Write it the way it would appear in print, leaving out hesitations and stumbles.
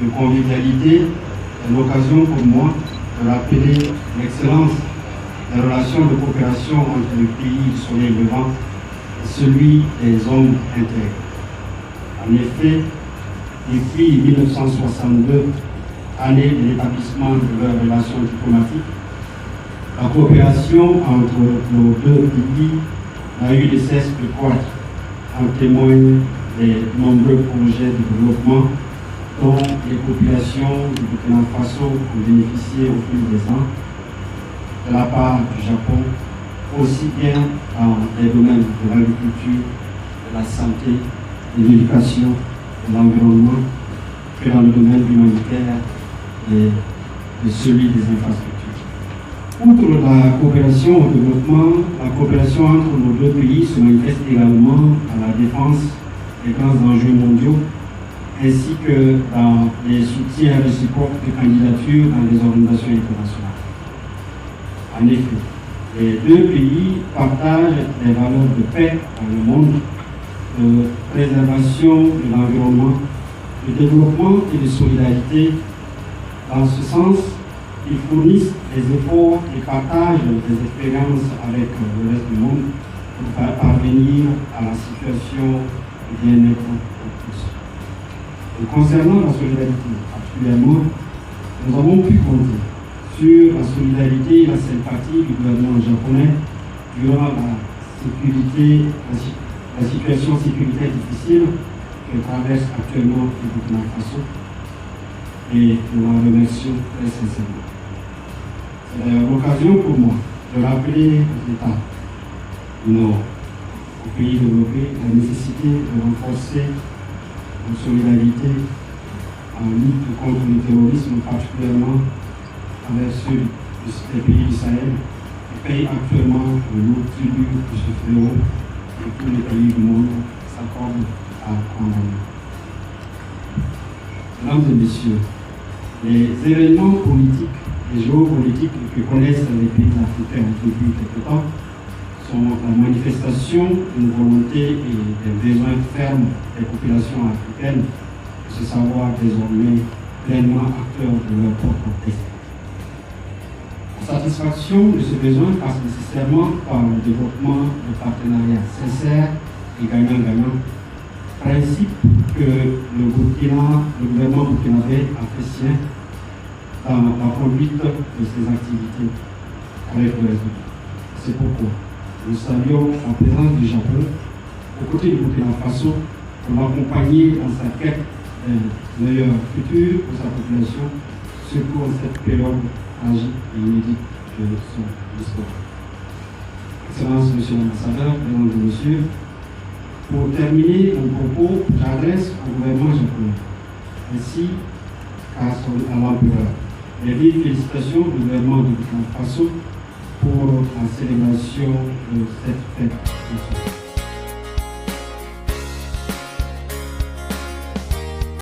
de convivialité est l'occasion pour moi de rappeler l'excellence des relations de coopération entre le pays du soleil levant et celui des hommes intègres. En effet, depuis 1962, année de l'établissement de leurs relations diplomatiques, la coopération entre nos deux pays n'a eu de cesse de croître. En témoignent les nombreux projets de développement dont les populations du Burkina Faso ont bénéficié au fil des ans de la part du Japon, aussi bien dans les domaines de l'agriculture, de la santé, de l'éducation, de l'environnement, que dans le domaine humanitaire et de celui des infrastructures. Outre la coopération au développement, la coopération entre nos deux pays se manifeste également à la défense des grands enjeux mondiaux, ainsi que dans les soutiens réciproques de candidature dans les organisations internationales. En effet, les deux pays partagent des valeurs de paix dans le monde, de préservation de l'environnement, de développement et de solidarité. Dans ce sens, ils fournissent des efforts et partagent des expériences avec le reste du monde pour parvenir à la situation de bien-être pour tous. Et concernant la solidarité, particulièrement, nous avons pu compter sur la solidarité et la sympathie du gouvernement japonais durant la situation sécuritaire difficile que traverse actuellement le Burkina Faso, et nous la remercions très sincèrement. C'est l'occasion pour moi de rappeler aux États du Nord, aux pays développés, la nécessité de renforcer nos solidarités en lutte contre le terrorisme, particulièrement avec ceux des pays du Sahel, qui payent actuellement le lourd tribut de ce fléau et tous les pays du monde s'accordent à condamner. Mesdames et messieurs, les événements politiques et géopolitiques que connaissent les pays africains depuis quelque temps sont la manifestation d'une volonté et d'un besoin ferme des populations africaines de se savoir désormais pleinement acteurs de leur propre destin. La satisfaction de ce besoin passe nécessairement par le développement de partenariats sincères et gagnant-gagnant, principe que le gouvernement burkinabé a fait sien dans la conduite de ses activités avec le reste du monde. C'est pourquoi nous saluons la présence du Japon aux côtés du Burkina Faso pour l'accompagner dans sa quête d'un meilleur futur pour sa population, surtout en cette période tragique et inédite de son histoire. Excellence, Monsieur l'ambassadeur, Mesdames et Messieurs, pour terminer mon propos, j'adresse au gouvernement japonais, ainsi qu'à l'empereur, les vives félicitations du gouvernement du Burkina Faso pour la célébration de cette fête.